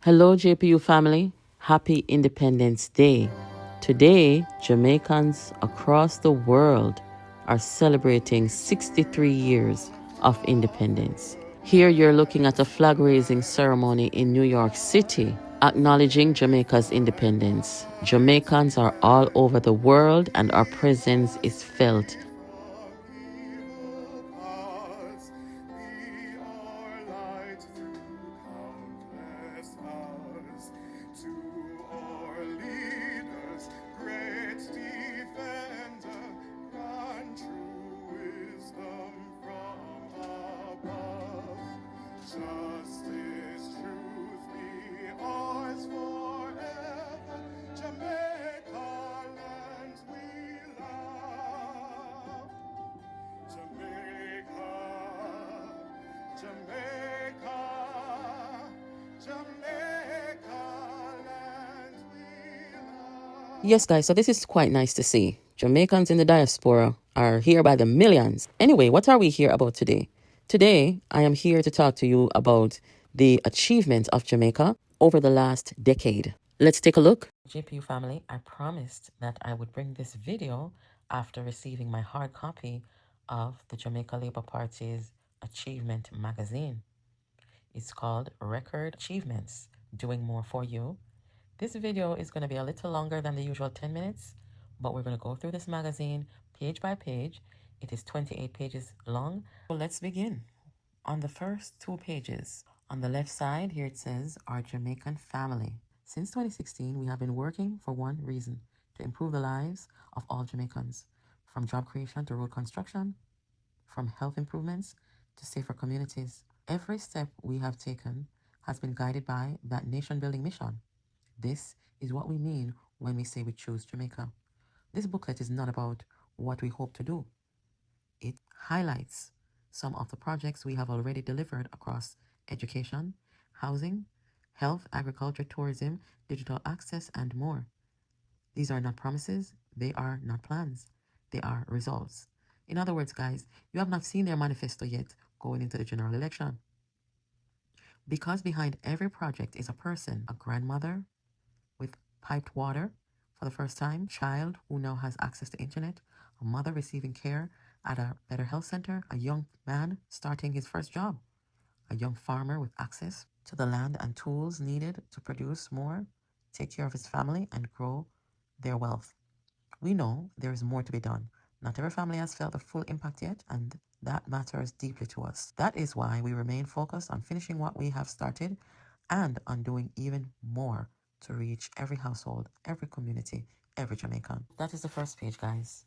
Hello, JPU family. Happy Independence Day. Today, Jamaicans across the world are celebrating 63 years of independence. Here, you're looking at a flag raising ceremony in New York City, acknowledging Jamaica's independence. Jamaicans are all over the world, and our presence is felt. Justice, truth be ours forever. Jamaica, land we love. Jamaica, Jamaica, Jamaica, land we love. Yes, guys, so this is quite nice to see. Jamaicans in the diaspora are here by the millions. Anyway, what are we here about today? Today, I am here to talk to you about the achievements of Jamaica over the last decade. Let's take a look. JPU family, I promised that I would bring this video after receiving my hard copy of the Jamaica Labour Party's Achievement magazine. It's called Record Achievements, Doing More for You. This video is going to be a little longer than the usual 10 minutes, but we're going to go through this magazine page by page. It is 28 pages long. So let's begin. On the first 2 pages, on the left side, here it says, Our Jamaican Family. Since 2016, we have been working for one reason, to improve the lives of all Jamaicans, from job creation to road construction, from health improvements to safer communities. Every step we have taken has been guided by that nation-building mission. This is what we mean when we say we choose Jamaica. This booklet is not about what we hope to do. It highlights some of the projects we have already delivered across education, housing, health, agriculture, tourism, digital access, and more. These are not promises, they are not plans, they are results. In other words, guys, you have not seen their manifesto yet going into the general election. Because behind every project is a person, a grandmother with piped water for the first time, child who now has access to internet, a mother receiving care at a better health center, a young man starting his first job, a young farmer with access to the land and tools needed to produce more, take care of his family, and grow their wealth. We know there is more to be done. Not every family has felt the full impact yet, and that matters deeply to us. That is why we remain focused on finishing what we have started and on doing even more to reach every household, every community, every Jamaican. That is the first page, guys.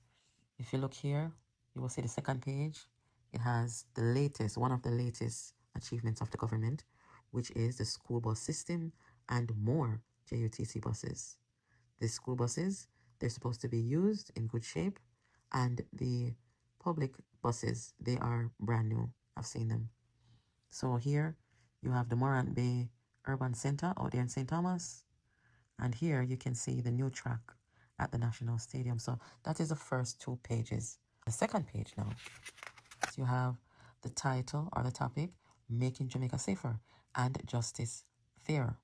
If you look here, you will see the second page. It has the latest, one of the latest achievements of the government, which is the school bus system and more JUTC buses. The school buses, they're supposed to be used in good shape, and the public buses, they are brand new. I've seen them. So here you have the Morant Bay Urban Center out there in St. Thomas. And here you can see the new track at the National Stadium. So that is the first 2 pages. The second page now, so you have the title or the topic, Making Jamaica Safer and Justice Fairer.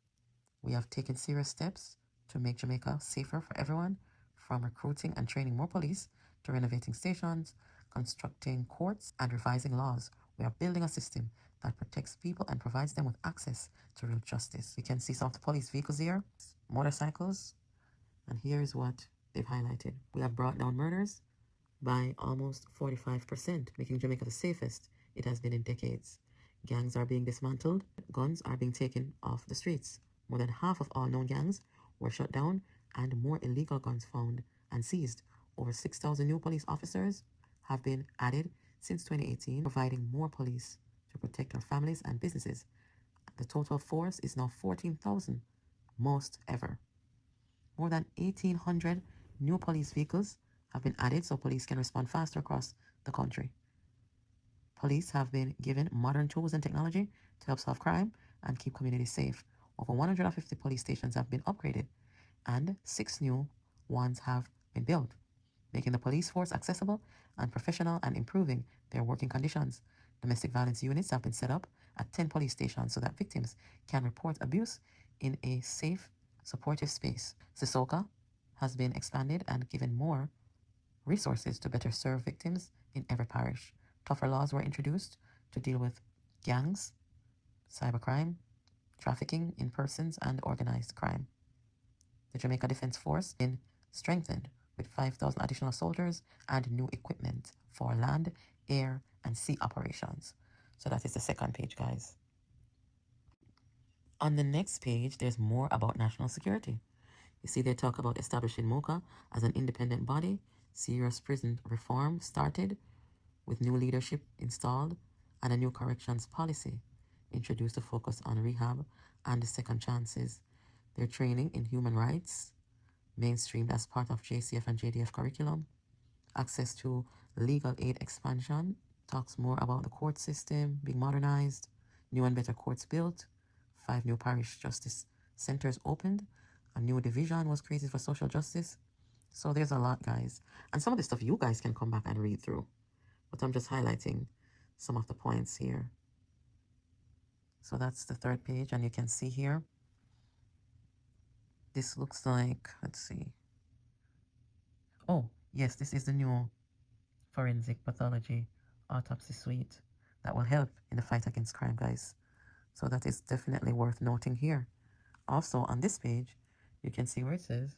We have taken serious steps to make Jamaica safer for everyone, from recruiting and training more police to renovating stations, constructing courts, and revising laws. We are building a system that protects people and provides them with access to real justice. You can see some of the police vehicles here, motorcycles, and here's what they've highlighted. We have brought down murders by almost 45%, making Jamaica the safest it has been in decades. Gangs are being dismantled, guns are being taken off the streets. More than half of all known gangs were shut down, and more illegal guns found and seized. Over 6,000 new police officers have been added since 2018, providing more police to protect our families and businesses. The total force is now 14,000, most ever. More than 1,800 new police vehicles have been added so police can respond faster across the country. Police have been given modern tools and technology to help solve crime and keep communities safe. Over 150 police stations have been upgraded, and 6 new ones have been built, making the police force accessible and professional and improving their working conditions. Domestic violence units have been set up at 10 police stations so that victims can report abuse in a safe, supportive space. Sissoko has been expanded and given more resources to better serve victims in every parish. Tougher laws were introduced to deal with gangs, cybercrime, trafficking in persons, and organized crime. The Jamaica Defense Force been strengthened with 5,000 additional soldiers and new equipment for land, air, and sea operations. So that is the second page, guys. On the next page, there's more about national security. You see, they talk about establishing MOCA as an independent body, serious prison reform started with new leadership installed, and a new corrections policy introduced to focus on rehab and second chances. Their training in human rights, mainstreamed as part of JCF and JDF curriculum. Access to legal aid expansion talks more about the court system being modernized, new and better courts built, 5 new parish justice centers opened, a new division was created for social justice. So there's a lot, guys. And some of the stuff you guys can come back and read through. But I'm just highlighting some of the points here. So that's the third page, and you can see here, this looks like, let's see. Oh, yes, this is the new forensic pathology autopsy suite that will help in the fight against crime, guys. So that is definitely worth noting here. Also, on this page, you can see where it says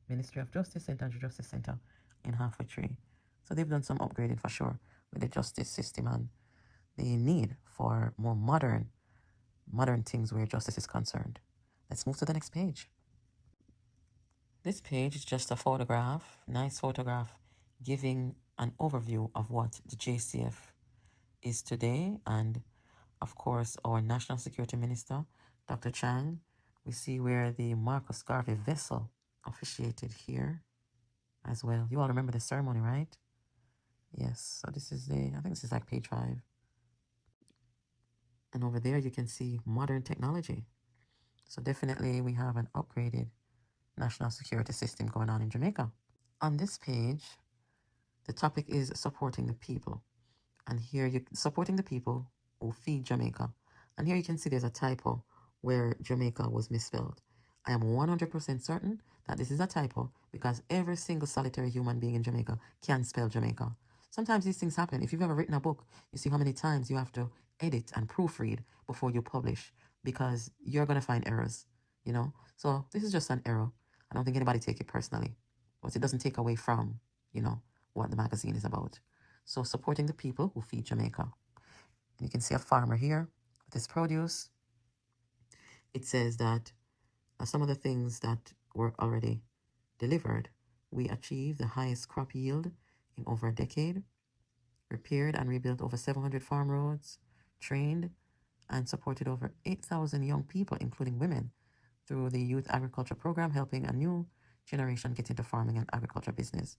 Ministry of Justice Center and Justice Center in Halfway Tree. So they've done some upgrading for sure with the justice system and the need for more modern things where justice is concerned. Let's move to the next page. This page is just a photograph, nice photograph, giving an overview of what the JCF is today. And of course, our National Security Minister, Dr. Chang, we see where the Marcus Garvey vessel officiated here as well. You all remember the ceremony, right? Yes, so this is I think this is like page 5. And over there, you can see modern technology. So definitely we have an upgraded national security system going on in Jamaica. On this page, the topic is supporting the people. And here you supporting the people who feed Jamaica. And here you can see there's a typo where Jamaica was misspelled. I am 100% certain that this is a typo because every single solitary human being in Jamaica can spell Jamaica. Sometimes these things happen. If you've ever written a book, you see how many times you have to edit and proofread before you publish because you're going to find errors, you know? So this is just an error. I don't think anybody take it personally, but it doesn't take away from, what the magazine is about. So supporting the people who feed Jamaica. And you can see a farmer here with his produce. It says that some of the things that were already delivered, we achieved the highest crop yield in over a decade, repaired and rebuilt over 700 farm roads, trained and supported over 8,000 young people, including women, through the Youth Agriculture Program, helping a new generation get into farming and agriculture business,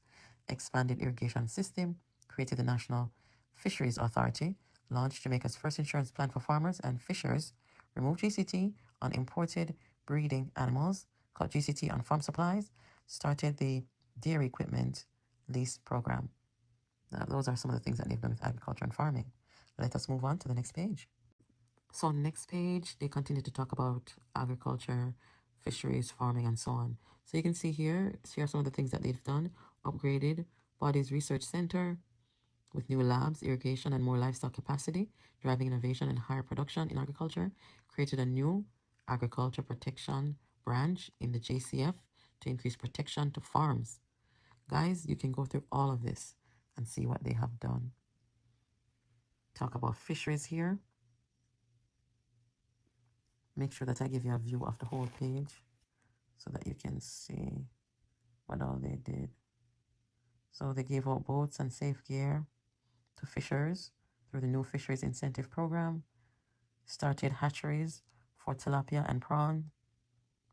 expanded irrigation system, created the National Fisheries Authority, launched Jamaica's first insurance plan for farmers and fishers, removed GCT on imported breeding animals, cut GCT on farm supplies, started the dairy equipment lease program. Now, those are some of the things that they've done with agriculture and farming. Let us move on to the next page. So on the next page, they continue to talk about agriculture, fisheries, farming, and so on. So you can see here are some of the things that they've done. Upgraded Bodies Research Center with new labs, irrigation, and more livestock capacity, driving innovation and higher production in agriculture. Created a new agriculture protection branch in the JCF to increase protection to farms. Guys, you can go through all of this and see what they have done. Talk about fisheries here. Make sure that I give you a view of the whole page so that you can see what all they did. So they gave out boats and safe gear to fishers through the new fisheries incentive program, started hatcheries for tilapia and prawn,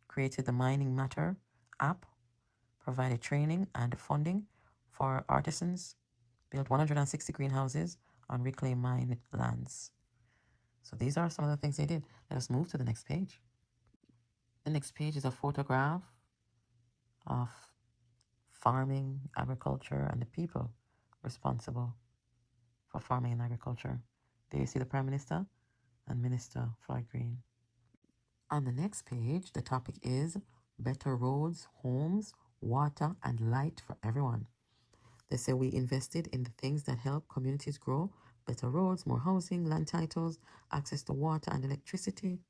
created the Mining Matter app, provided training and funding for artisans, built 160 greenhouses on reclaimed mine lands. So these are some of the things they did. Let us move to the next page. The next page is a photograph of farming, agriculture, and the people responsible for farming and agriculture. There you see the Prime Minister and Minister Floyd Green. On the next page, the topic is better roads, homes, water, and light for everyone. They say we invested in the things that help communities grow: better roads, more housing, land titles, access to water and electricity,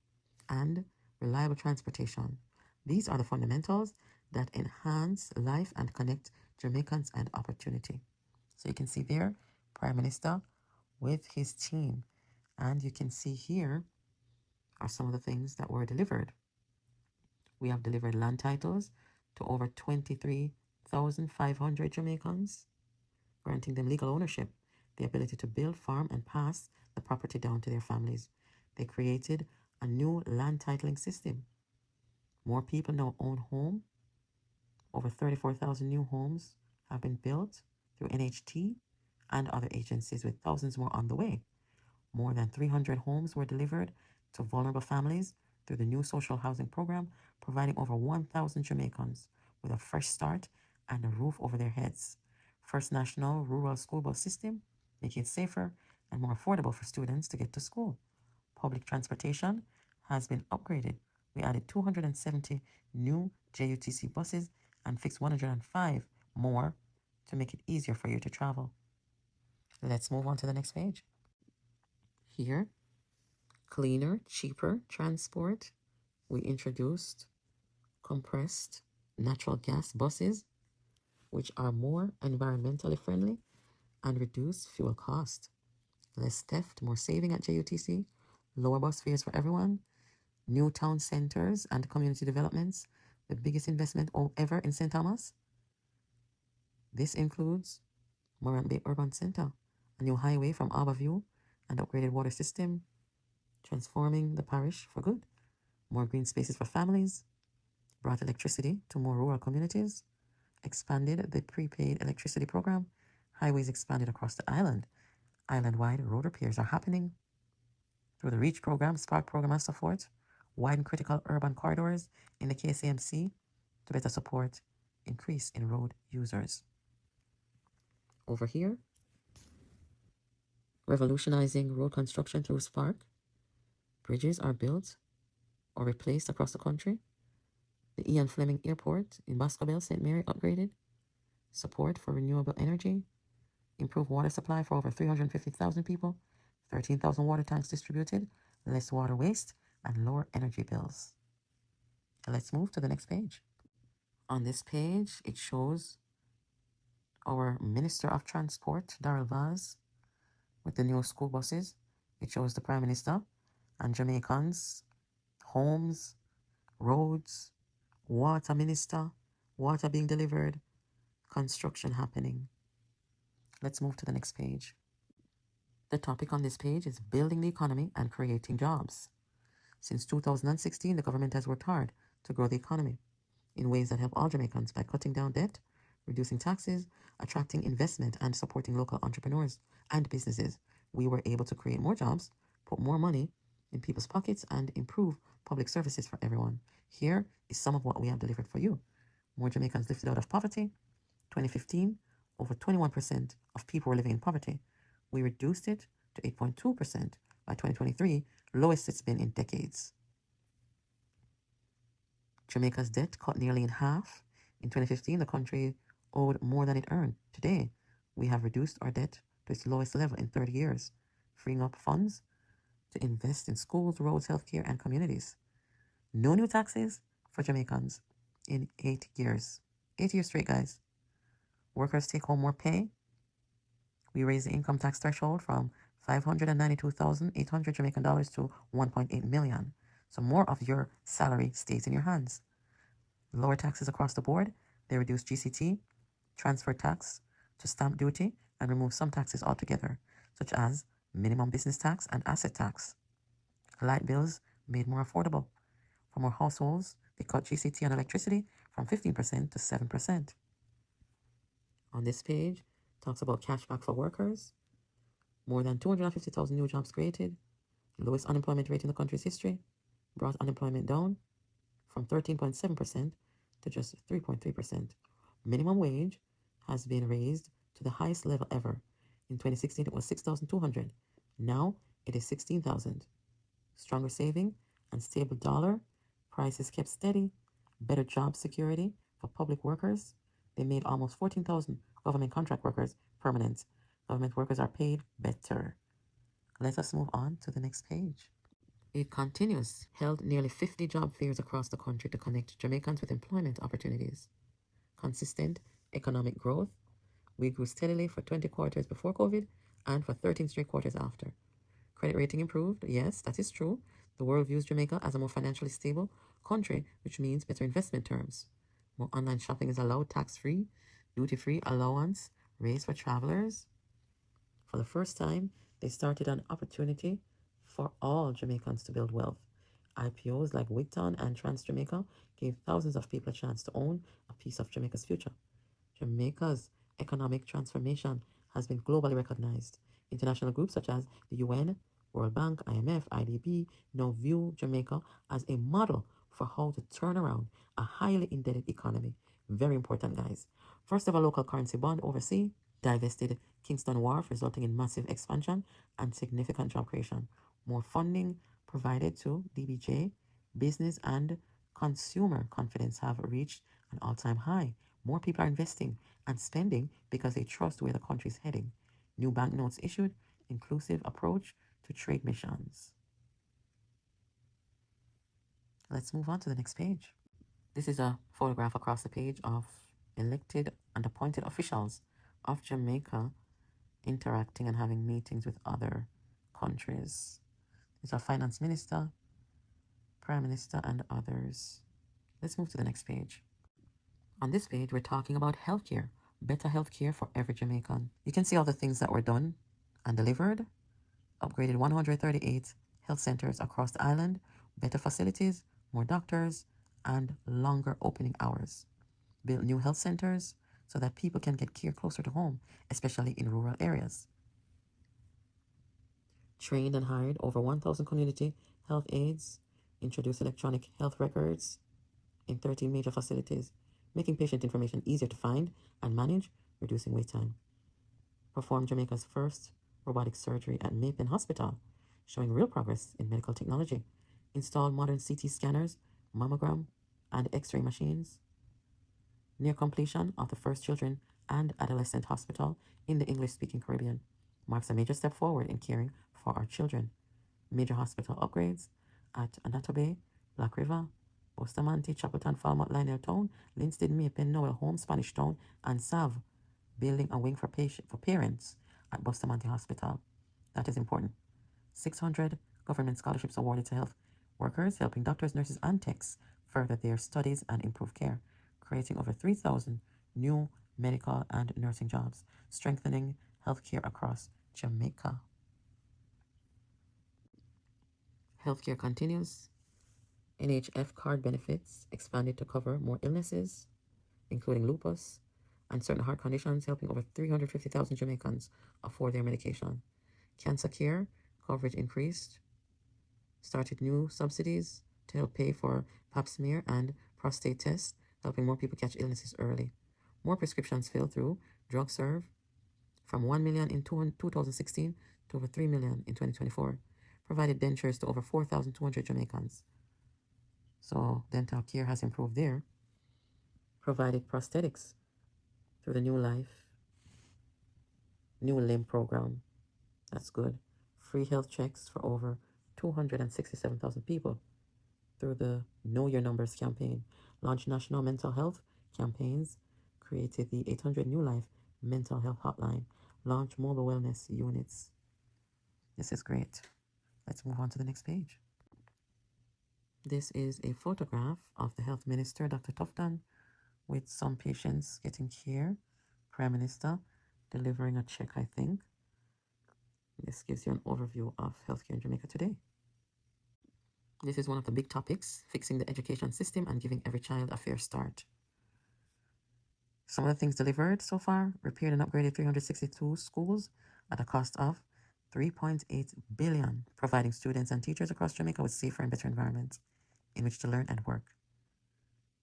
and reliable transportation. These are the fundamentals that enhance life and connect Jamaicans and opportunity. So you can see there, Prime Minister with his team. And you can see here are some of the things that were delivered. We have delivered land titles to over 23,500 Jamaicans, granting them legal ownership, the ability to build, farm, and pass the property down to their families. They created a new land titling system. More people now own home. Over 34,000 new homes have been built through NHT and other agencies, with thousands more on the way. More than 300 homes were delivered to vulnerable families through the new social housing program, providing over 1,000 Jamaicans with a fresh start and a roof over their heads. First National Rural School Bus System, making it safer and more affordable for students to get to school. Public transportation has been upgraded. We added 270 new JUTC buses and fixed 105 more to make it easier for you to travel. Let's move on to the next page. Here, cleaner, cheaper transport. We introduced compressed natural gas buses, which are more environmentally friendly and reduce fuel cost. Less theft, more saving at JUTC, lower bus fares for everyone, new town centers and community developments, the biggest investment ever in St. Thomas. This includes Morant Bay Urban Center, a new highway from Arborview, and upgraded water system, transforming the parish for good, more green spaces for families, brought electricity to more rural communities, expanded the prepaid electricity program, highways expanded across the island. Island-wide road repairs are happening through the REACH program, SPARK program, and so forth. Widen critical urban corridors in the KCMC to better support increase in road users. Over here, revolutionizing road construction through SPARK. Bridges are built or replaced across the country. The Ian Fleming Airport in Boscobel, St. Mary, upgraded. Support for renewable energy. Improved water supply for over 350,000 people. 13,000 water tanks distributed. Less water waste and lower energy bills. Let's move to the next page. On this page, it shows our Minister of Transport, Darrell Vaz, with the new school buses. It shows the Prime Minister and Jamaicans, homes, roads, water minister, water being delivered, construction happening. Let's move to the next page. The topic on this page is building the economy and creating jobs. Since 2016, the government has worked hard to grow the economy in ways that help all Jamaicans by cutting down debt, reducing taxes, attracting investment, and supporting local entrepreneurs and businesses. We were able to create more jobs, put more money in people's pockets, and improve public services for everyone. Here is some of what we have delivered for you. More Jamaicans lifted out of poverty. 2015, over 21% of people were living in poverty. We reduced it to 8.2% by 2023, lowest it's been in decades. Jamaica's debt cut nearly in half. In 2015, the country owed more than it earned. Today, we have reduced our debt to its lowest level in 30 years, freeing up funds to invest in schools, roads, healthcare, and communities. No new taxes for Jamaicans in 8 years. 8 years straight, guys. Workers take home more pay. We raised the income tax threshold from 592,800 Jamaican dollars to 1.8 million. So more of your salary stays in your hands. Lower taxes across the board. They reduced GCT, transfer tax to stamp duty, and remove some taxes altogether, such as minimum business tax and asset tax. Light bills made more affordable. For more households, they cut GCT on electricity from 15% to 7%. On this page, talks about cashback for workers. More than 250,000 new jobs created. Lowest unemployment rate in the country's history. Brought unemployment down from 13.7% to just 3.3%. Minimum wage has been raised to the highest level ever. In 2016, it was 6,200. Now it is 16,000. Stronger saving and stable dollar prices kept steady, better job security for public workers. They made almost 14,000 government contract workers permanent. Government workers are paid better. Let us move on to the next page. It continues. Held nearly 50 job fairs across the country to connect Jamaicans with employment opportunities. Consistent economic growth. We grew steadily for 20 quarters before COVID and for 13 straight quarters after. Credit rating improved. Yes, that is true. The world views Jamaica as a more financially stable country, which means better investment terms. More online shopping is allowed tax-free, duty-free allowance, raised for travelers. For the first time, they started an opportunity for all Jamaicans to build wealth. IPOs like Wigton and Trans Jamaica gave thousands of people a chance to own a piece of Jamaica's future. Jamaica's economic transformation has been globally recognized. International groups such as the UN, World Bank, IMF, IDB now view Jamaica as a model for how to turn around a highly indebted economy. Very important, guys. First of a local currency bond overseas, divested Kingston Wharf, resulting in massive expansion and significant job creation. More funding provided to DBJ, business and consumer confidence have reached an all-time high. More people are investing and spending because they trust where the country is heading. New banknotes issued, inclusive approach to trade missions. Let's move on to the next page. This is a photograph across the page of elected and appointed officials of Jamaica interacting and having meetings with other countries. There's our finance minister, prime minister, and others. Let's move to the next page. On this page, we're talking about healthcare, better healthcare for every Jamaican. You can see all the things that were done and delivered. Upgraded 138 health centers across the island, better facilities, more doctors, and longer opening hours. Built new health centers so that people can get care closer to home, especially in rural areas. Trained and hired over 1,000 community health aides, introduced electronic health records in 13 major facilities, making patient information easier to find and manage, reducing wait time. Performed Jamaica's first robotic surgery at Mapen Hospital, showing real progress in medical technology. Installed modern CT scanners, mammogram, and X-ray machines. Near completion of the first children and adolescent hospital in the English-speaking Caribbean marks a major step forward in caring for our children. Major hospital upgrades at Anato Bay, Black River, Bustamante, Chapelton, Falmouth, Lionel Town, Linstead, Mapen, Noel Home, Spanish Town, and Sav, building a wing for parents at Bustamante Hospital. That is important. 600 government scholarships awarded to health workers, helping doctors, nurses, and techs further their studies and improve care, creating over 3,000 new medical and nursing jobs, strengthening healthcare across Jamaica. Healthcare continues. NHF card benefits expanded to cover more illnesses, including lupus and certain heart conditions, helping over 350,000 Jamaicans afford their medication. Cancer care coverage increased, started new subsidies to help pay for pap smear and prostate tests, helping more people catch illnesses early. More prescriptions filled through DrugServe from 1 million in 2016 to over 3 million in 2024. Provided dentures to over 4,200 Jamaicans. So dental care has improved there. Provided prosthetics through the New Limb program. That's good. Free health checks for over 267,000 people through the Know Your Numbers campaign. Launched national mental health campaigns. Created the 800 New Life mental health hotline. Launched mobile wellness units. This is great. Let's move on to the next page. This is a photograph of the health minister, Dr. Tufton, with some patients getting care. Prime Minister delivering a check, I think. This gives you an overview of healthcare in Jamaica today. This is one of the big topics, fixing the education system and giving every child a fair start. Some of the things delivered so far: repaired and upgraded 362 schools at a cost of 3.8 billion, providing students and teachers across Jamaica with safer and better environments in which to learn and work.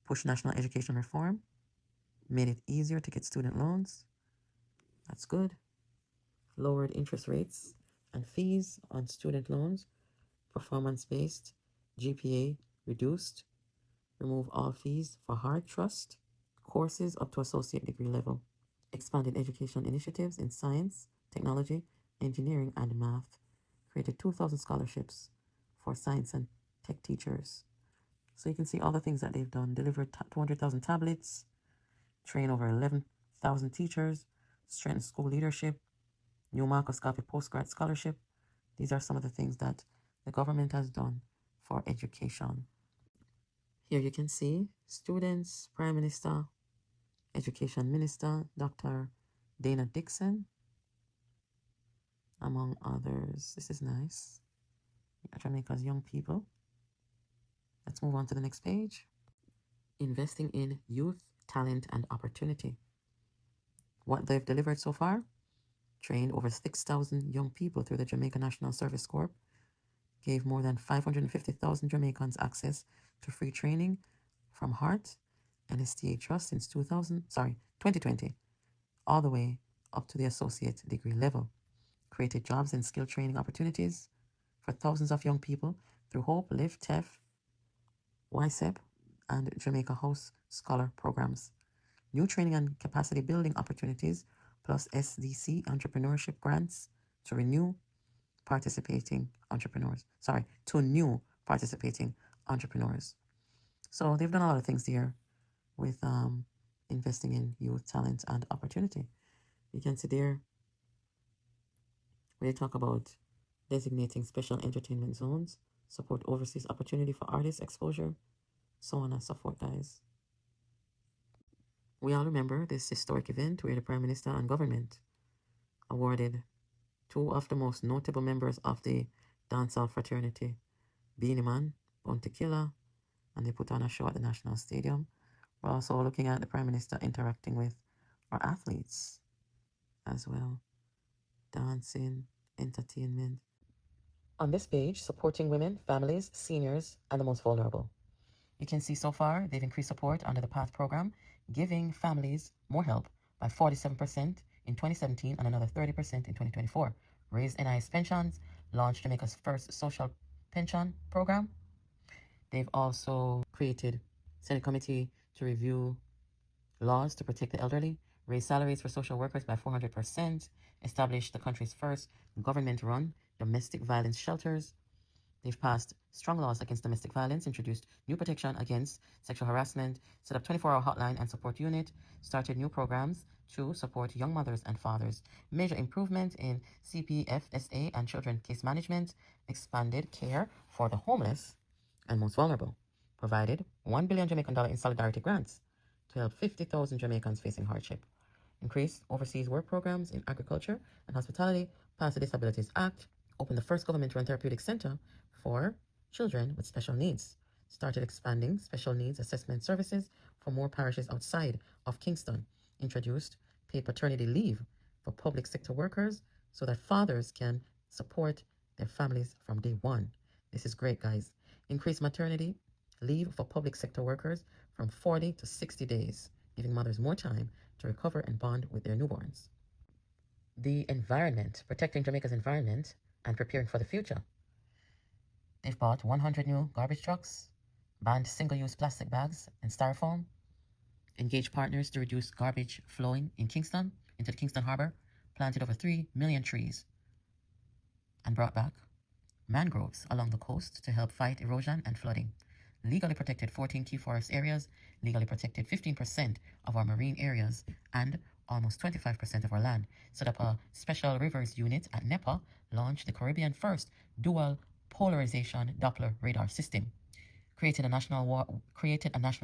Pushed national education reform, made it easier to get student loans. That's good. Lowered interest rates and fees on student loans, performance-based, GPA reduced, remove all fees for hard trust, courses up to associate degree level, expanded education initiatives in science, technology, engineering, and math, created 2,000 scholarships for science and tech teachers. So you can see all the things that they've done: delivered 200,000 tablets, train over 11,000 teachers, strengthen school leadership, new Marcus Garvey postgrad scholarship. These are some of the things that the government has done for education. Here you can see students, Prime Minister, Education Minister, Dr. Dana Dixon, among others. This is nice. Jamaica's young people. Let's move on to the next page. Investing in youth, talent, and opportunity. What they've delivered so far: trained over 6,000 young people through the Jamaica National Service Corps, gave more than 550,000 Jamaicans access to free training from Heart and STA Trust since 2020, all the way up to the associate degree level. Created jobs and skill training opportunities for thousands of young people through Hope, Live, TEF, YSEP, and Jamaica House Scholar programs. New training and capacity building opportunities, plus SDC entrepreneurship grants to new participating entrepreneurs. So they've done a lot of things here with investing in youth, talent, and opportunity. You can see there where they talk about designating special entertainment zones, support overseas opportunity for artist exposure, so on and so forth, guys. We all remember this historic event where the Prime Minister and government awarded two of the most notable members of the dancehall fraternity, Beanie Man, Bounty Killer, and they put on a show at the National Stadium. We're also looking at the Prime Minister interacting with our athletes as well. Dancing, entertainment. On this page, supporting women, families, seniors, and the most vulnerable. You can see so far they've increased support under the PATH program, giving families more help by 47% in 2017 and another 30% in 2024. Raised NIS pensions, launched Jamaica's first social pension program. They've also created Senate committee to review laws to protect the elderly, raised salaries for social workers by 400%, established the country's first government-run domestic violence shelters. They've passed strong laws against domestic violence, introduced new protection against sexual harassment, set up 24-hour hotline and support unit, started new programs to support young mothers and fathers, major improvement in CPFSA and children case management, expanded care for the homeless and most vulnerable, provided $1 billion Jamaican in solidarity grants to help 50,000 Jamaicans facing hardship, increased overseas work programs in agriculture and hospitality, passed the Disabilities Act, opened the first government-run therapeutic center for children with special needs, started expanding special needs assessment services for more parishes outside of Kingston, introduced paid paternity leave for public sector workers so that fathers can support their families from day one. This is great, guys. Increased maternity leave for public sector workers from 40 to 60 days, giving mothers more time to recover and bond with their newborns. The environment, protecting Jamaica's environment and preparing for the future. They've bought 100 new garbage trucks, banned single-use plastic bags and styrofoam, engaged partners to reduce garbage flowing in Kingston into the Kingston Harbor, planted over 3 million trees, and brought back mangroves along the coast to help fight erosion and flooding. Legally protected 14 key forest areas, legally protected 15% of our marine areas, and almost 25% of our land. Set up a special rivers unit at NEPA, launched the Caribbean first dual polarization Doppler radar system. Created a national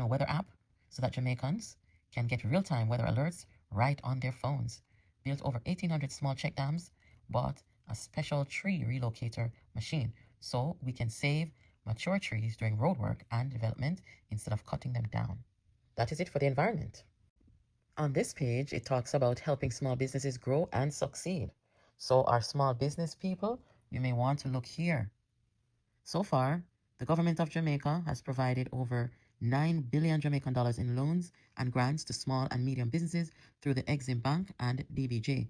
weather app so that Jamaicans can get real-time weather alerts right on their phones. Built over 1,800 small check dams, bought a special tree relocator machine so we can save mature trees during roadwork and development instead of cutting them down. That is it for the environment. On this page, it talks about helping small businesses grow and succeed. So our small business people, you may want to look here. So far, the government of Jamaica has provided over 9 billion Jamaican dollars in loans and grants to small and medium businesses through the Exim Bank and DBJ.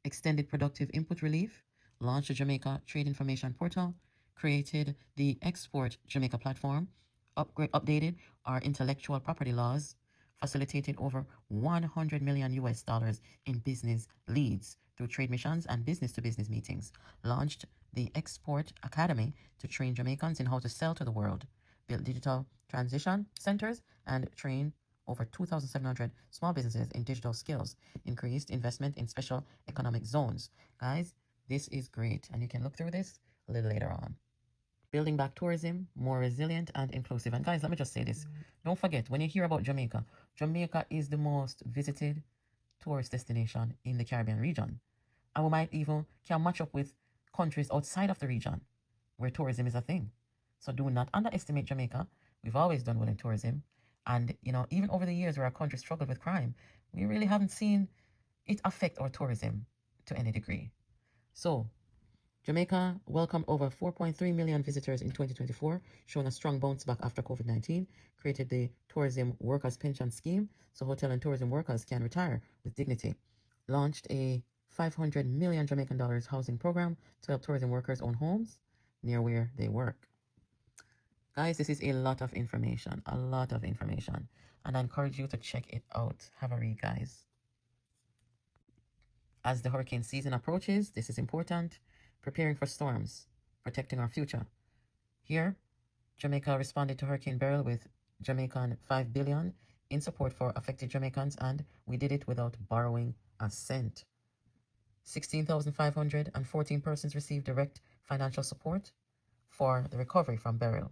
Extended productive input relief, launched the Jamaica Trade Information Portal, created the Export Jamaica platform, updated our intellectual property laws, facilitated over 100 million US dollars in business leads through trade missions and business to business meetings, launched the Export Academy to train Jamaicans in how to sell to the world, built digital transition centers, and train over 2,700 small businesses in digital skills, increased investment in special economic zones. Guys, this is great, and you can look through this a little later on. Building back tourism, more resilient and inclusive. And guys, let me just say this. Don't forget, when you hear about Jamaica, Jamaica is the most visited tourist destination in the Caribbean region. And we might even can match up with countries outside of the region where tourism is a thing. So do not underestimate Jamaica. We've always done well in tourism. And, even over the years where our country struggled with crime, we really haven't seen it affect our tourism to any degree. So, Jamaica welcomed over 4.3 million visitors in 2024, showing a strong bounce back after COVID-19, created the Tourism Workers Pension Scheme so hotel and tourism workers can retire with dignity, launched a 500 million Jamaican dollars housing program to help tourism workers own homes near where they work. Guys, this is a lot of information, and I encourage you to check it out. Have a read, guys. As the hurricane season approaches, this is important. Preparing for storms, protecting our future. Here, Jamaica responded to Hurricane Beryl with Jamaican $5 billion in support for affected Jamaicans, and we did it without borrowing a cent. 16,514 persons received direct financial support for the recovery from Beryl,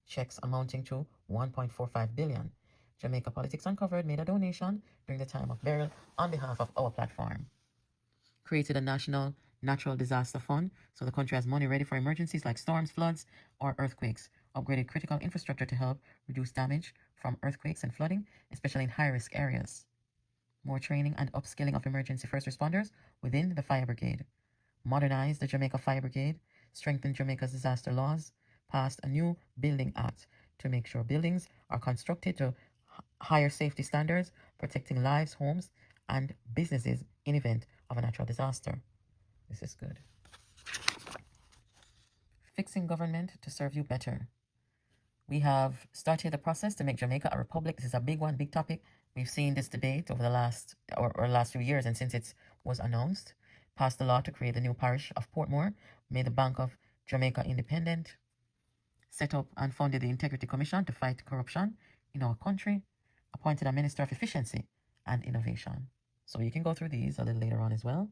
checks amounting to $1.45 billion. Jamaica Politics Uncovered made a donation during the time of Beryl on behalf of our platform. Created a national natural disaster fund so the country has money ready for emergencies like storms, floods, or earthquakes. Upgraded critical infrastructure to help reduce damage from earthquakes and flooding, especially in high-risk areas. More training and upskilling of emergency first responders within the fire brigade. Modernized the Jamaica Fire Brigade, strengthened Jamaica's disaster laws, passed a new building act to make sure buildings are constructed to higher safety standards, protecting lives, homes, and businesses in event of a natural disaster. This is good. Fixing government to serve you better. We have started the process to make Jamaica a republic. This is a big one, big topic. We've seen this debate over the last few years, and since it was announced, passed the law to create the new parish of Portmore, made the Bank of Jamaica independent, set up and funded the Integrity Commission to fight corruption in our country, appointed a Minister of Efficiency and Innovation. So you can go through these a little later on as well.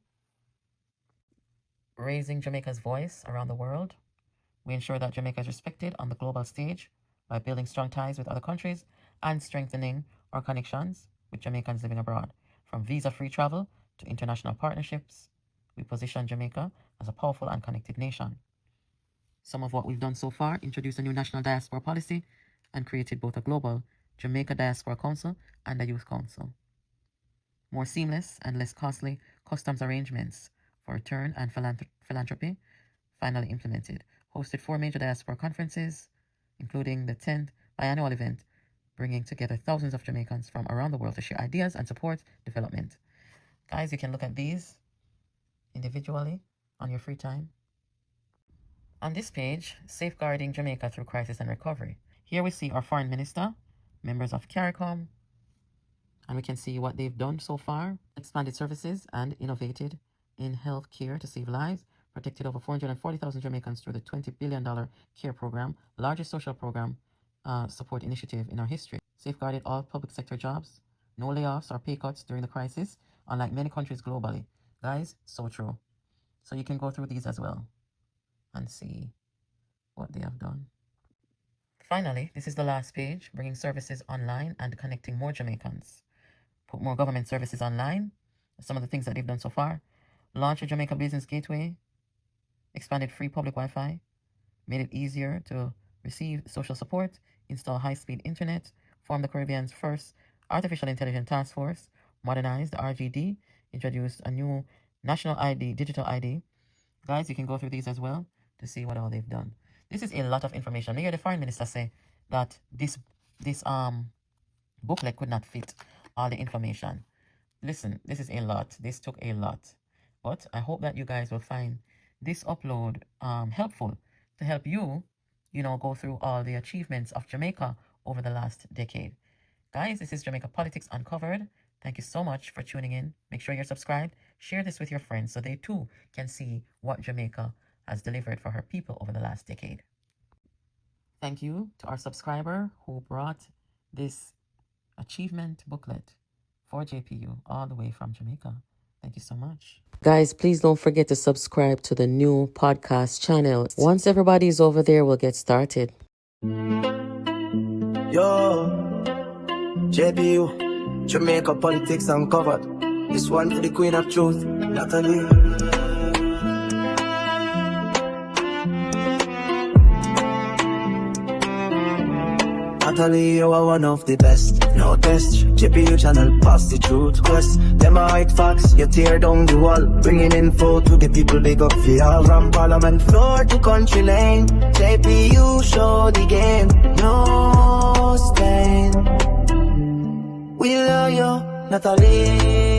Raising Jamaica's voice around the world. We ensure that Jamaica is respected on the global stage by building strong ties with other countries and strengthening our connections with Jamaicans living abroad. From visa-free travel to international partnerships, we position Jamaica as a powerful and connected nation. Some of what we've done so far: introduced a new national diaspora policy and created both a global Jamaica Diaspora Council and a Youth Council. More seamless and less costly customs arrangements for return and philanthropy finally implemented. Hosted 4 major diaspora conferences, including the 10th biannual event, bringing together thousands of Jamaicans from around the world to share ideas and support development. Guys, you can look at these individually on your free time. On this page, Safeguarding Jamaica Through Crisis and Recovery. Here we see our Foreign Minister, members of CARICOM, and we can see what they've done so far. Expanded services and innovated in health care to save lives, protected over 440,000 Jamaicans through the $20 billion CARE program, largest social program support initiative in our history. Safeguarded all public sector jobs, no layoffs or pay cuts during the crisis, unlike many countries globally. Guys, so true. So you can go through these as well and see what they have done. Finally, this is the last page, bringing services online and connecting more Jamaicans. Put more government services online, some of the things that they've done so far. Launch a Jamaica Business Gateway, expanded free public Wi-Fi, made it easier to receive social support, install high-speed internet, formed the Caribbean's first artificial intelligence task force, modernized the RGD, introduced a new national ID, digital ID. Guys, you can go through these as well to see what all they've done. This is a lot of information. I hear the foreign minister say that this booklet could not fit all the information. Listen, this is a lot. This took a lot. But I hope that you guys will find this upload helpful to help you, go through all the achievements of Jamaica over the last decade. Guys, this is Jamaica Politics Uncovered. Thank you so much for tuning in. Make sure you're subscribed. Share this with your friends so they too can see what Jamaica has delivered for her people over the last decade. Thank you to our subscriber who brought this achievement booklet for JPU all the way from Jamaica. Thank you so much. Guys, please don't forget to subscribe to the new podcast channel. Once everybody's over there, we'll get started. Yo, JPU, Jamaica Politics Uncovered. This one for the Queen of Truth, Natalie. Natalie, you are one of the best. No test, JPU channel, pass the truth quest. Them are hide facts, you tear down the wall. Bringing info to the people, big up for all. From Parliament floor to country lane, JPU show the game. No stain. We love you, Natalie.